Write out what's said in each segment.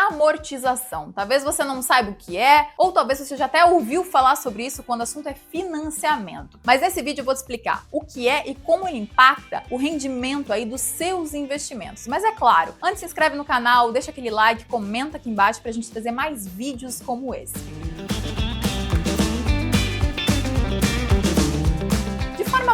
amortização. Talvez você não saiba o que é, ou talvez você já até ouviu falar sobre isso quando o assunto é financiamento. Mas nesse vídeo eu vou te explicar o que é e como ele impacta o rendimento aí dos seus investimentos. Mas é claro, antes se inscreve no canal, deixa aquele like, comenta aqui embaixo pra gente trazer mais vídeos como esse.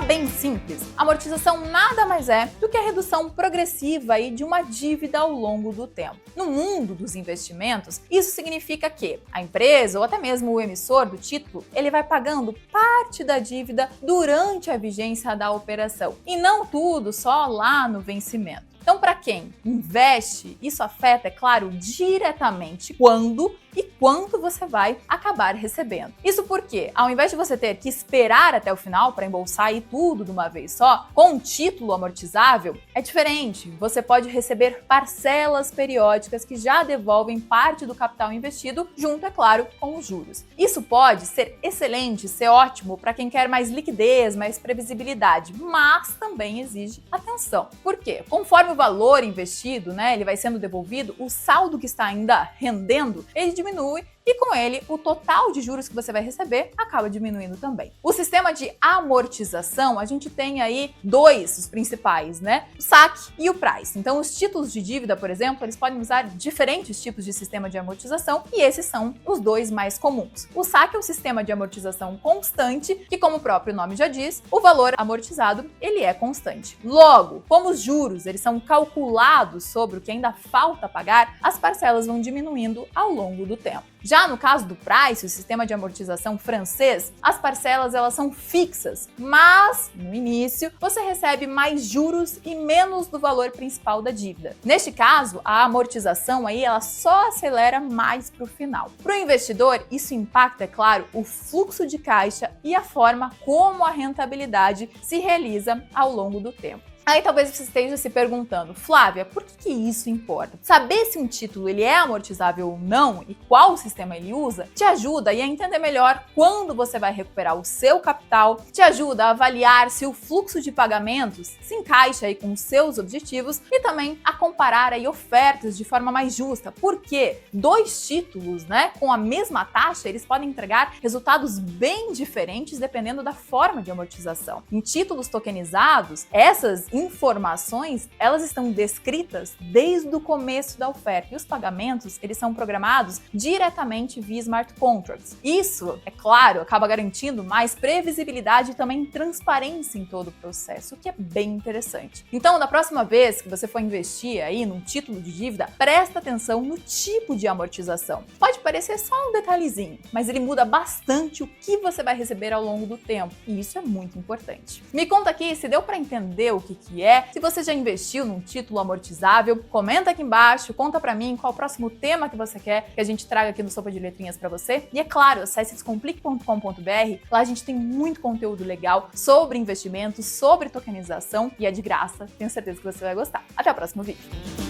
Bem simples, a amortização nada mais é do que a redução progressiva aí de uma dívida ao longo do tempo. No mundo dos investimentos, isso significa que a empresa ou até mesmo o emissor do título, ele vai pagando parte da dívida durante a vigência da operação e não tudo só lá no vencimento. Então, para quem investe, isso afeta, é claro, diretamente quando e quanto você vai acabar recebendo. Isso porque, ao invés de você ter que esperar até o final para embolsar aí tudo de uma vez só, com um título amortizável, é diferente. Você pode receber parcelas periódicas que já devolvem parte do capital investido, junto, é claro, com os juros. Isso pode ser excelente, ser ótimo para quem quer mais liquidez, mais previsibilidade, mas também exige atenção. Por quê? Conforme o valor investido, ele vai sendo devolvido, o saldo que está ainda rendendo, ele diminui e com ele o total de juros que você vai receber acaba diminuindo também. O sistema de amortização, a gente tem aí dois, os principais, o saque e o price. Então os títulos de dívida, por exemplo, eles podem usar diferentes tipos de sistema de amortização e esses são os dois mais comuns. O saque é um sistema de amortização constante, que como o próprio nome já diz, o valor amortizado, ele é constante. Logo, como os juros, eles são calculados sobre o que ainda falta pagar, as parcelas vão diminuindo ao longo do tempo. Já no caso do price, o sistema de amortização francês, as parcelas elas são fixas, mas no início você recebe mais juros e menos do valor principal da dívida. Neste caso, a amortização aí ela só acelera mais para o final. Para o investidor, isso impacta, é claro, o fluxo de caixa e a forma como a rentabilidade se realiza ao longo do tempo. Aí talvez você esteja se perguntando, Flávia, por que isso importa? Saber se um título ele é amortizável ou não e qual sistema ele usa, te ajuda a entender melhor quando você vai recuperar o seu capital, te ajuda a avaliar se o fluxo de pagamentos se encaixa aí com os seus objetivos e também a comparar aí ofertas de forma mais justa, porque dois títulos, com a mesma taxa, eles podem entregar resultados bem diferentes dependendo da forma de amortização. Em títulos tokenizados, essas informações, elas estão descritas desde o começo da oferta e os pagamentos, eles são programados diretamente via smart contracts. Isso, é claro, acaba garantindo mais previsibilidade e também transparência em todo o processo, o que é bem interessante. Então, da próxima vez que você for investir aí num título de dívida, presta atenção no tipo de amortização. Pode parecer só um detalhezinho, mas ele muda bastante o que você vai receber ao longo do tempo, e isso é muito importante. Me conta aqui se deu para entender o que é, se você já investiu num título amortizável, comenta aqui embaixo, conta pra mim qual o próximo tema que você quer que a gente traga aqui no Sopa de Letrinhas pra você. E é claro, acesse descomplique.com.br, lá a gente tem muito conteúdo legal sobre investimentos, sobre tokenização e é de graça, tenho certeza que você vai gostar. Até o próximo vídeo!